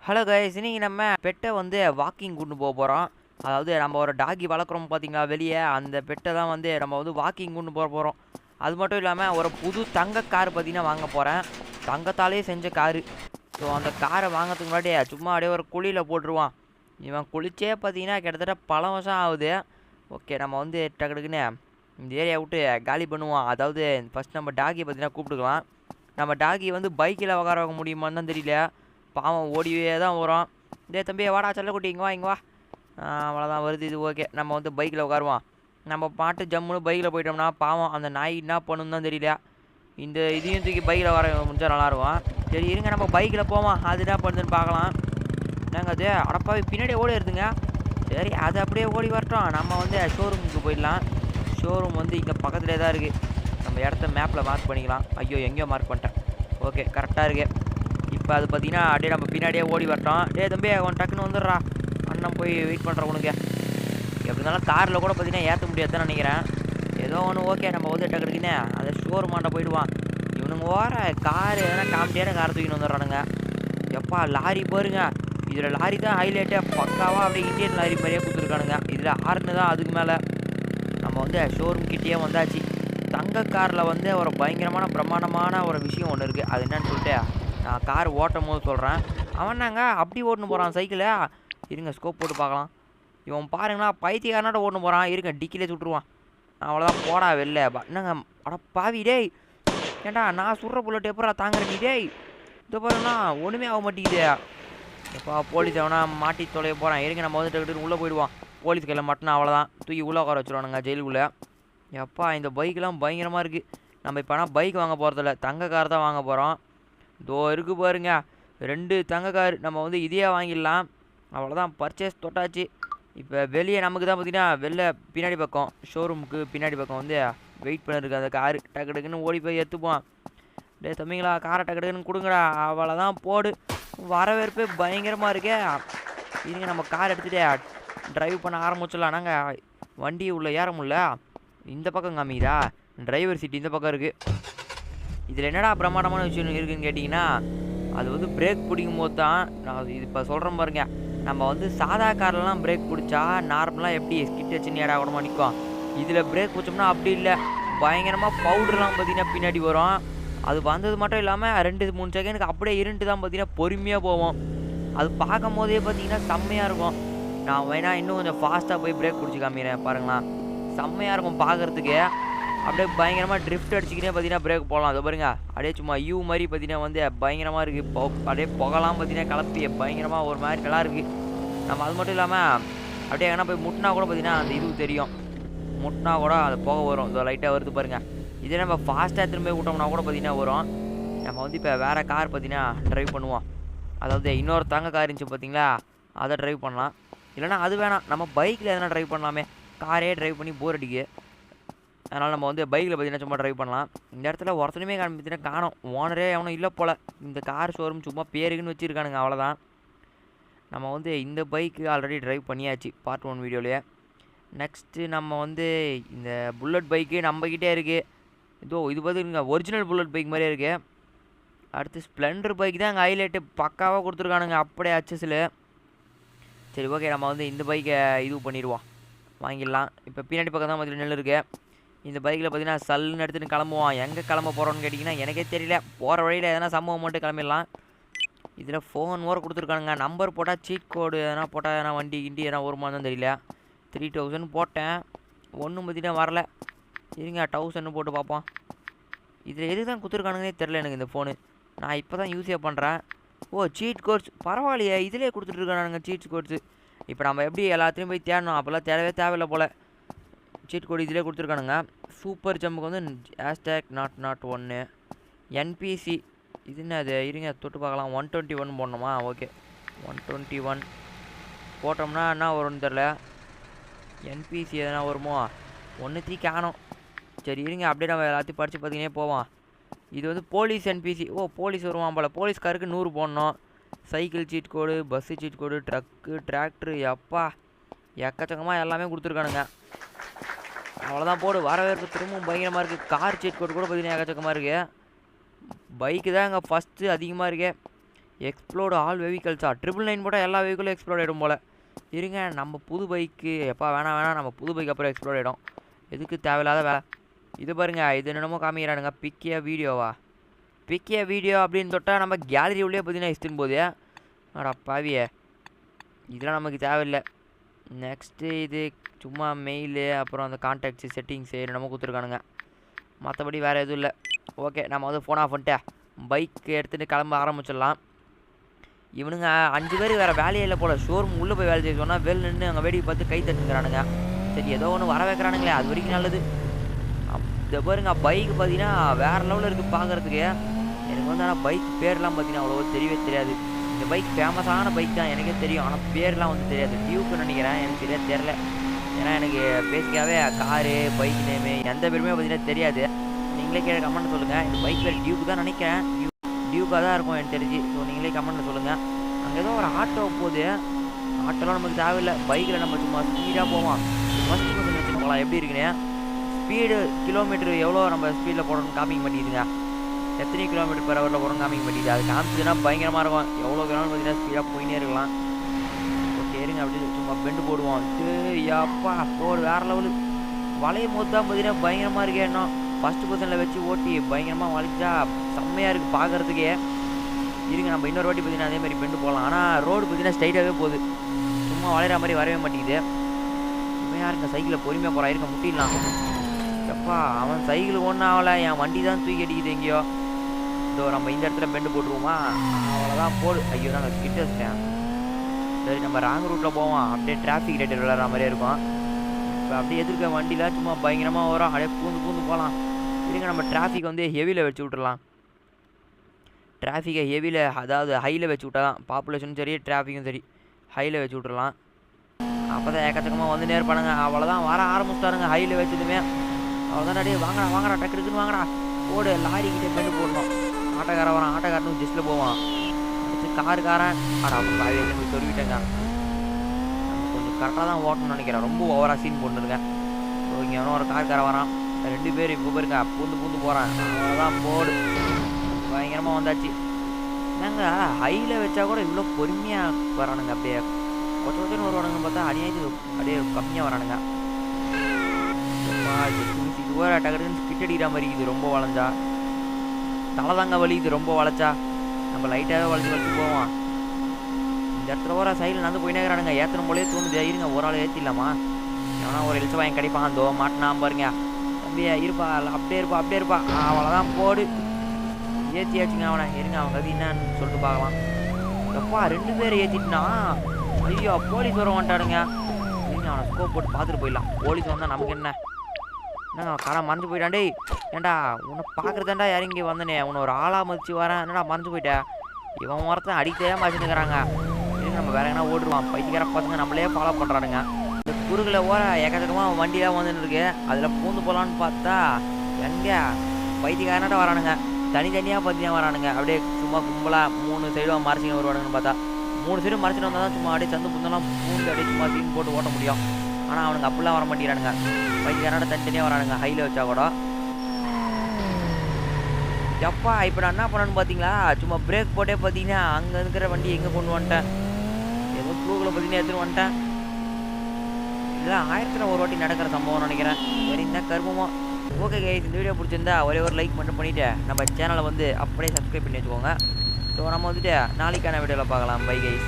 Hello guys, இன்னைக்கு நம்ம பெட்டை வந்து வாக்கிங் கொண்டு போக போகிறோம். அதாவது நம்ம ஒரு டாகி வளர்க்குறோம் பார்த்தீங்களா வெளியே, அந்த பெட்டை தான் வந்து நம்ம வந்து வாக்கிங் கொண்டு போக போகிறோம். அது மட்டும் இல்லாமல் ஒரு புது தங்க கார் பார்த்தீங்கன்னா வாங்க போகிறேன். தங்கத்தாலே செஞ்ச காரு. ஸோ அந்த காரை வாங்கிறதுக்கு முன்னாடி சும்மா அப்படியே ஒரு குழியில் போட்டுருவான். இவன் குளிச்சே பார்த்தீங்கன்னா கிட்டத்தட்ட பல வருஷம் ஆகுது. ஓகே, நம்ம வந்து டக்குன்னு இந்த ஏரியா விட்டு காலி பண்ணுவோம். அதாவது ஃபஸ்ட் நம்ம டாகியை பார்த்தீங்கன்னா கூப்பிட்டுக்கலாம். நம்ம டாகி வந்து பைக்கில் உட்கார வைக்க முடியுமான்னு தான் தெரியல. பாவம் ஓடிவே தான் வரும். டே தம்பி, வாடா செல்லக்குட்டி, இங்கே வா இங்கே வா. அவ்வளோதான் வருது இது. ஓகே, நம்ம வந்து பைக்கில் உட்காருவோம். நம்ம பாட்டு ஜம்முன்னு பைக்கில் போயிட்டோம்னா பாவம் அந்த நாய் என்ன பண்ணணும் தான் தெரியல. இந்த இதையும் தூக்கி பைக்கில் வர முடிஞ்சால் நல்லாயிருக்கும். சரி இருங்க, நம்ம பைக்கில் போவோம். அது என்ன பண்ணுதுன்னு பார்க்கலாம். நாங்கள் அது அடப்பாவி பின்னாடியே ஓடி வருதுங்க. சரி, அது அப்படியே ஓடி வரட்டும். நம்ம வந்து ஷோரூமுக்கு போயிடலாம். ஷோரூம் வந்து இங்கே பக்கத்துலேயே தான் இருக்குது. நம்ம இடத்த மேப்பில் மார்க் பண்ணிக்கலாம். ஐயோ, எங்கேயோ மார்க் பண்ணிட்டேன். ஓகே, கரெக்டாக இருக்குது. இப்போ அது பார்த்தீங்கன்னா அப்படியே நம்ம பின்னாடியே ஓடி வரட்டோம். டே தம்பி, அவன் டக்குன்னு வந்துடுறா. அண்ணன் போய் வெயிட் பண்ணுறேன் உனக்கு. எப்படி இருந்தாலும் காரில் கூட பார்த்தீங்கன்னா ஏற்ற முடியாதுன்னு நினைக்கிறேன். ஏதோ ஒன்று. ஓகே, நம்ம வந்து டக்குன்னு அதை ஷோரூமாண்ட போயிடுவான். இவனுங்க ஓர காரு எதனா காமெடியான காரை தூக்கின்னு வந்துடுறானுங்க. எப்பா லாரி பாருங்க. இதில் லாரி தான் ஹைலைட்டே. பக்காவாக அப்படியே இந்தியன் லாரி மாதிரியே கொடுத்துருக்கானுங்க. இதில் ஆறுனு தான் அதுக்கு மேலே. நம்ம வந்து ஷோரூம் கிட்டேயே வந்தாச்சு. தங்க காரில் வந்து ஒரு பயங்கரமான பிரம்மாண்டமான ஒரு விஷயம் ஒன்று இருக்குது. அது என்னன்னு சொல்லிட்டு நான் கார் ஓட்டும் போது சொல்கிறேன். அவன் நாங்க அப்படி ஓட்டுன்னு போகிறான் சைக்கிளை. இருங்க, ஸ்கோப் போட்டு பார்க்கலாம். இவன் பாருங்களா, பைத்தியக்காரனாட்ட ஓட்டுன்னு போகிறான். இருங்க, டிக்கிலே சுட்டுருவான். அவ்வளோதான், போடா வெளில. என்னங்க அட பாவி டேய். ஏண்டா நான் சுடுற புல்லட் எப்படா தாங்குற நீ டேய். இந்த பாருங்கண்ணா ஒன்றுமே ஆக மாட்டேங்குது. எப்பா போலீஸ் அவனா மாட்டி தொலைய போகிறான். இருங்க, நம்ம வந்து டக்குனு உள்ளே போயிடுவோம். போலீஸ் கையில் மட்டும் அவ்வளோதான் தூக்கி உள்ளே உட்கார வச்சுருவானுங்க ஜெயிலுக்குள்ளே. எப்பா இந்த பைக்கெலாம் பயங்கரமாக இருக்குது. நம்ம இப்போ ஆனால் பைக் வாங்க போகிறதில்ல, தங்க கார் தான் வாங்க போகிறோம். இதோ இருக்குது பாருங்க, 2 தங்க கார். நம்ம வந்து இதையே வாங்கிடலாம். அவ்வளோதான், பர்ச்சேஸ் தொட்டாச்சு. இப்போ வெளியே நமக்கு தான் பார்த்தீங்கன்னா வெளில பின்னாடி பக்கம் ஷோரூமுக்கு பின்னாடி பக்கம் வந்து வெயிட் பண்ணிருக்கு அந்த காரு. டக்கு டக்குன்னு ஓடி போய் எடுத்துப்போம். டே தம்பிங்களா, காரை டக்கு டக்குன்னு கொடுங்கடா. அவ்வளோதான், போடு. வரவேற்பு பயங்கரமாக இருக்கே. இதுங்க நம்ம கார் எடுத்துகிட்டே ட்ரைவ் பண்ண ஆரம்பிச்சிடலாம். நாங்கள் வண்டி உள்ளே ஏற முடியல. இந்த பக்கம் காமிதா, டிரைவர் சீட் இந்த பக்கம் இருக்குது. இதில் என்னடா பிரமாண்டமான விஷயம் இருக்குதுன்னு கேட்டிங்கன்னா, அது வந்து பிரேக் பிடிக்கும் போது தான் நான் இது இப்போ சொல்கிறேன் பாருங்க. நம்ம வந்து சாதா கார்லலாம் பிரேக் பிடிச்சா நார்மலாக எப்படி ஸ்கிட் வச்சு நேராக கூடமா நிற்கும். இதில் பிரேக் பிடிச்சோம்னா அப்படி இல்லை. பயங்கரமாக பவுடர்லாம் பார்த்தீங்கன்னா பின்னாடி வரும். அது வந்தது மட்டும் இல்லாமல் 2-3 செகண்டுக்கு அப்படியே இருந்துட்டு தான் பார்த்தீங்கன்னா பொறுமையாக போவோம். அது பார்க்கும் போதே பார்த்தீங்கன்னா செம்மையாக இருக்கும். நான் வேணா இன்னும் கொஞ்சம் ஃபாஸ்ட்டாக போய் பிரேக் பிடிச்சி காமிக்கிறேன் பாருங்களேன். செம்மையாக இருக்கும் பார்க்குறதுக்கு. அப்படியே பயங்கரமாக ட்ரிஃப்ட் அடிச்சுக்கிட்டே பார்த்தீங்கன்னா பிரேக் போகலாம். அதை பாருங்க, அப்படியே சும்மா யூ மாதிரி பார்த்தீங்கன்னா வந்து பயங்கரமாக இருக்குது. அப்படியே புகலாம் பார்த்தீங்கன்னா கலப்பி பயங்கரமாக ஒரு மாதிரி நல்லா இருக்குது. நம்ம அது மட்டும் இல்லாமல் அப்படியே எங்கன்னா போய் முட்டினா கூட பார்த்தீங்கன்னா அந்த இது தெரியும். முட்டினா கூட அது புகை வரும். இதோ லைட்டாக வருது பாருங்கள். இதே நம்ம ஃபாஸ்ட்டாக திரும்ப விட்டோம்னா கூட பார்த்தீங்கன்னா வரும். நம்ம வந்து இப்போ வேறு கார் பார்த்தீங்கன்னா ட்ரைவ் பண்ணுவோம். அதாவது இன்னொரு தங்க கார் இருந்துச்சு பார்த்தீங்களா, அதை ட்ரைவ் பண்ணலாம். இல்லைனா அது வேணாம், நம்ம பைக்கில் எதனா ட்ரைவ் பண்ணலாமே. காரே ட்ரைவ் பண்ணி போர் அடிக்கு. அதனால் நம்ம வந்து பைக்கில் பார்த்தீங்கன்னா சும்மா ட்ரைவ் பண்ணலாம். இந்த இடத்துல ஒருத்தனுமே பார்த்தீங்கன்னா காணோம். ஓனரே எவனும் இல்லை போல். இந்த கார் ஷோரூம் சும்மா பேருக்குன்னு வச்சுருக்கானுங்க, அவ்வளோதான். நம்ம வந்து இந்த பைக்கு ஆல்ரெடி ட்ரைவ் பண்ணியாச்சு பார்ட் 1 வீடியோலேயே. நெக்ஸ்ட்டு நம்ம வந்து இந்த புல்லட் பைக்கு நம்மக்கிட்டே இருக்குது. இதோ இது பார்த்துருங்க, ஒரிஜினல் புல்லட் பைக் மாதிரியே இருக்குது. அடுத்து ஸ்ப்ளெண்டர் பைக் தான் அங்கே ஹைலைட்டு. பக்காவாக கொடுத்துருக்கானுங்க அப்படியே அச்சஸில். சரி ஓகே, நம்ம வந்து இந்த பைக்கை இது பண்ணிடுவோம், வாங்கிடலாம். இப்போ பின்னாடி பக்கம் தான் மாதிரி நெல் இருக்குது. இந்த பைக்கில் பார்த்தீங்கன்னா சல்லுன்னு எடுத்துகிட்டு கிளம்புவோம். எங்கே கிளம்ப போகிறோன்னு கேட்டிங்கன்னா எனக்கே தெரியல. போகிற வழியில் எதனா சம்பவம் மட்டும் கிளம்பிடலாம். இதில் ஃபோன் ஓர கொடுத்துருக்கானுங்க. நம்பர் போட்டால் சீட் கோடு எதனா போட்டால் எதனா வண்டி கிண்டி எதனா வருமானு தான் தெரியல. 3000 போட்டேன், ஒன்றும் பார்த்தீங்கன்னா வரல. இருங்க 1000 போட்டு பார்ப்போம். இதில் எது தான் கொடுத்துருக்கானுங்கன்னே தெரில எனக்கு இந்த ஃபோனு. நான் இப்போ தான் யூஸே பண்ணுறேன். ஓ, சீட் கோட்ஸ் பரவாயில்லையே, இதிலே கொடுத்துட்ருக்கானுங்க சீட் கோட்ஸு. இப்போ நம்ம எப்படி எல்லாத்தையும் போய் தேடணும், அப்போல்லாம் தேடவே தேவையில்லை போல். சீட் கோடு இதிலே கொடுத்துருக்கானுங்க. சூப்பர் ஜம்முக்கு வந்து #not1 என்பிசி. இது என்ன அது? இருங்க தொட்டு பார்க்கலாம். 121 போடணுமா? ஓகே, 121 போட்டோம்னா என்ன வரும்னு தெரில. என்பிசி எதனா வருமோ? ஒன்றுத்தையும் காணோம். சரி இருங்க, அப்படியே நம்ம எல்லாத்தையும் படித்து பார்த்தீங்கன்னா போவோம். இது வந்து போலீஸ் என்பிசி. ஓ, போலீஸ் வருவான் போல். போலீஸ்காருக்கு 100 போடணும். சைக்கிள் சீட் கோடு, பஸ்ஸு சீட் கோடு, ட்ரக்கு, டிராக்டரு, எப்பா எக்கச்சக்கமாக எல்லாமே கொடுத்துருக்கானுங்க. அவ்வளோதான், போடு. வரவேற்பு திரும்பவும் பயங்கரமாக இருக்குது. கார் சீட் கோடு கூட பார்த்தீங்கன்னா எக்கச்சக்கமாக இருக்குது. பைக்கு தான் இங்கே ஃபஸ்ட்டு அதிகமாக இருக்கே. எக்ஸ்ப்ளோர்டு ஆல் வெஹிக்கல்ஸா 999 போட்டால் எல்லா வெஹிக்கிளும் எக்ஸ்ப்ளோர் ஆகிடும் போல். இருங்க நம்ம புது பைக்கு எப்பா வேணாம் நம்ம புது பைக் அப்புறம் எக்ஸ்ப்ளோர் ஆகிடும். எதுக்கு தேவையில்லாத வேலை. இது பாருங்க இது என்னமோ காமிக்கிறானுங்க பிக்கிய வீடியோவா. பிக்கிய வீடியோ அப்படின்னு தொட்டால் நம்ம கேலரி உள்ளே பார்த்தீங்கன்னா இஸ்டின் போதே. அடா பாவியே இதெல்லாம் நமக்கு தேவையில்லை. நெக்ஸ்ட்டு இது சும்மா மெயிலு அப்புறம் அந்த கான்டாக்ட்ஸு செட்டிங்ஸு என்னமோ கொடுத்துருக்கானுங்க. மற்றபடி வேறு எதுவும் இல்லை. ஓகே நம்ம வந்து ஃபோன் ஆஃப் பண்ணிட்டு பைக் எடுத்துகிட்டு கிளம்ப ஆரம்பிச்சிடலாம். இவனுங்க 5 பேர் வேறு வேலையே இல்லை போல். ஷோரூம் உள்ளே போய் வேலை செய்ய சொன்னால் வெளில நின்று அங்கே வேடிக்கை பார்த்து கை தட்டுங்கிறானுங்க. சரி ஏதோ ஒன்று வர வைக்கிறானுங்களே அது வரைக்கும் நல்லது. இந்த பாருங்க பைக் பார்த்தீங்கன்னா வேறு லெவலில் இருக்குது பார்க்குறதுக்கு. எனக்கு வந்து ஆனால் பைக் பேர்லாம் பார்த்தீங்கன்னா அவ்வளோ தெரியவே தெரியாது. இந்த பைக் ஃபேமஸான பைக் தான் எனக்கே தெரியும். ஆனால் பேர்லாம் வந்து தெரியாது. டியூக்குன்னு நினைக்கிறேன் எனக்கு சரியாக தெரில. ஏன்னா எனக்கு பேசிக்காகவே காரு பைக் நேமு எந்த பேருமே பார்த்தீங்கன்னா தெரியாது. நீங்களே கேட்க கமெண்ட் சொல்லுங்கள். இந்த பைக் பேர் டியூக்கு தான் நினைக்கிறேன். டியூக்காக தான் இருக்கும் எனக்கு தெரிஞ்சு. ஸோ நீங்களே கமெண்ட்டில் சொல்லுங்கள். அங்கே ஏதோ ஒரு ஆட்டோ போகுது. ஆட்டோலாம் நமக்கு தேவையில்லை. பைக்கில் நம்ம சும்மா ஸ்பீடாக போவோம். ஃபஸ்ட்டு கொஞ்சம் வச்சுட்டு போகலாம் எப்படி இருக்குன்னு. ஸ்பீடு கிலோமீட்டர் எவ்வளோ நம்ம ஸ்பீடில் போடணும்னு காமிக்க மாட்டேங்குதுங்க. எத்தனை கிலோமீட்டர் பெர் ஹவரில் போடணும் காமிக்க மாட்டேங்குது. அது காமிச்சதுன்னா பயங்கரமாக இருக்கும். எவ்வளோ வேணாலும் பார்த்தீங்கன்னா ஸ்பீடாக போயினே இருக்கலாம். ஓகே இருங்க அப்படி சும்மா பெண்டு போடுவோம். அப்பா போடு வேறு லெவலு. வளையும் போது தான் பார்த்தீங்கன்னா பயங்கரமாக இருக்கு. இன்னும் ஃபஸ்ட்டு பொசிஷனில் வச்சு ஓட்டி பயங்கரமாக வளைச்சா செம்மையாக இருக்குது பார்க்குறதுக்கே. இருங்க நம்ம இன்னொரு வாட்டி பார்த்தீங்கன்னா அதேமாதிரி பெண்டு போகலாம். ஆனால் ரோடு பார்த்தீங்கன்னா ஸ்ட்ரைட்டாகவே போகுது. சும்மா வளைகிற மாதிரி வரவே மாட்டேங்குது. இவன் யாருங்க சைக்கிளில் பொறுமையாக போகிறான். இருக்க முட்டிடலாம். எப்பா அவன் சைக்கிள் ஒன்றும் ஆகலை. என் வண்டி தான் தூக்கி அடிக்குது எங்கேயோ. இதோ நம்ம இந்த இடத்துல பெண்டு போட்டுருவோமா. அவ்வளோதான் போடு. ஐயோ நாங்கள் கிட்ட வச்சிட்டேன். சரி நம்ம ராங் ரூட்டில் போவோம். அப்படியே டிராஃபிக் லைட் விளையாடுற மாதிரியே இருக்கும். இப்போ அப்படியே எதிர்க்க வண்டிலாம் சும்மா பயங்கரமாக வரும். அப்படியே பூந்து போகலாம். இருங்க நம்ம டிராஃபிக் வந்து ஹெவியில் வச்சு விட்டுறலாம். டிராஃபிக்கை ஹெவியில் அதாவது ஹையில் வச்சு விட்டா தான் பாப்புலேஷனும் சரி டிராஃபிக்கும் சரி ஹையில் வச்சு விட்டுறலாம். அப்போ தான் ஏக்கச்சக்கமாக வந்து நேர்ப்பானுங்க. அவ்வளோதான் வர ஆரம்பிச்சிட்டாருங்க ஹையில் வச்சதுமே. அவ்வளோதான் அப்படியே வாங்கடா டக்குன்னு வாங்கடா போடு. லாரி கிட்டே பெண்டு போடணும். ஆட்டோக்காரன் வரான். ஆட்டோக்காரனுக்கு ஜஸ்ட்டில் போவான். அடுத்து காருக்காரன் அடா காவேரி சொல்லிவிட்டேங்க. நம்ம கொஞ்சம் கரெக்டாக தான் ஓட்டணும்னு நினைக்கிறேன். ரொம்ப ஓவராக சீன் போட்டுருக்கேன். ஸோ இங்கே வேணும் ஒரு காருக்காரன் வரான். 2 பேர் இப்போ பாருங்க பூந்து போகிறான். அவ்வளோதான் போடு. பயங்கரமாக வந்தாச்சு. என்னங்க ஹையில் வச்சா கூட இவ்வளோ பொறுமையாக வரானுங்க. அப்படியே கொஞ்சம் வருவானுங்கன்னு பார்த்தா அநியாயத்துக்கு அப்படியே கம்மியாக வரானுங்க. டக்குன்னு ஸ்கிட் அடிக்கிற மாதிரி இது ரொம்ப வளைஞ்சா. தலைதாங்க வலி இது ரொம்ப வளைச்சா. நம்ம லைட்டாகவே வளைச்சு போவோம். இந்த இடத்துல வர சைடில் நடந்து போயினே இருக்கிறானுங்க. ஏற்றணும் போலே தோணுது. இருங்க ஒரு ஆள் ஏற்றிடலாமா. ஏன்னா ஒரு எழுச்சி வாங்கி கிடைப்பான். அந்தோ மாட்டினா பாருங்க தம்பியா இருப்பா அப்படியே இருப்பா. அவ்வளோதான் போடு. ஏற்றியாச்சுங்க அவனை. இருங்க அவங்க அது என்னன்னு சொல்லிட்டு பார்க்கலாம். எப்பா 2 பேர் ஏற்றிட்டுனா. ஐயோ போலீஸ் வர வந்துட்டானுங்க. இருங்க அவனை ஸ்கோப் போட்டு பார்த்துட்டு போயிடலாம். போலீஸ் வந்தால் நமக்கு என்னங்க கடை மறைஞ்சு போயிட்டான். டேய் ஏன்டா உன்னை பார்க்குறதாண்டா இறங்கி வந்தனே. உன்னை ஒரு ஆளாக மதிச்சு வரேன். என்னடா மறைஞ்சு போயிட்டேன். இவன் ஒருத்தன் அடிக்கவே மறைச்சுக்கிறாங்க. இருங்க நம்ம வேற எங்கன்னா ஓடுருவான். பைத்தியக்கார பசங்க நம்மளே ஃபாலோ பண்ணுறானுங்க. இந்த குறுகில் ஓர ஏக்கச்சக்கமாக வண்டியெலாம் வந்துன்னு இருக்கு. அதில் பூந்து போகலான்னு பார்த்தா எங்கே பைத்தியக்காரனாட்ட வரானுங்க. தனித்தனியாக பார்த்தீங்கன்னா வரானுங்க. அப்படியே சும்மா கும்பலாக 3 சைடாக மறைச்சிங்க வருவானுங்கன்னு பார்த்தா 3 சைடும் மறைச்சிட்டு வந்தால் தான் சும்மா அப்படியே சந்து புந்தெல்லாம் பூந்து அப்படியே சும்மா சீன் போட்டு ஓட்ட முடியும். ஆனால் அவனுக்கு அப்படிலாம் வர மாட்டேங்கிறானுங்க. பைத்தியக்காரனாட்ட தனித்தனியாக வரானுங்க ஹையில் வச்சா கூட. எப்பா இப்போ நான் என்ன பண்ணேன்னு பார்த்தீங்களா. சும்மா பிரேக் போட்டே பார்த்தீங்கன்னா அங்கே இருக்கிற வண்டி எங்கே கொண்டு வந்துட்டேன். ஏதோ ப்ளூவில் பார்த்தீங்கன்னா எடுத்துகிட்டு வந்துட்டேன். இதெல்லாம் 1000ல் ஒரு வாட்டி நடக்கிற சம்பவம் நினைக்கிறேன். சரி இந்த கர்மமோ. ஓகே கைஸ் இந்த வீடியோ பிடிச்சிருந்தா ஒரே ஒரு லைக் மட்டும் பண்ணிவிட்டு நம்ம சேனலை வந்து அப்படியே சப்ஸ்கிரைப் பண்ணி வச்சுக்கோங்க. ஸோ நம்ம வந்துட்டு நாளைக்கான வீடியோவில் பார்க்கலாம். Bye guys.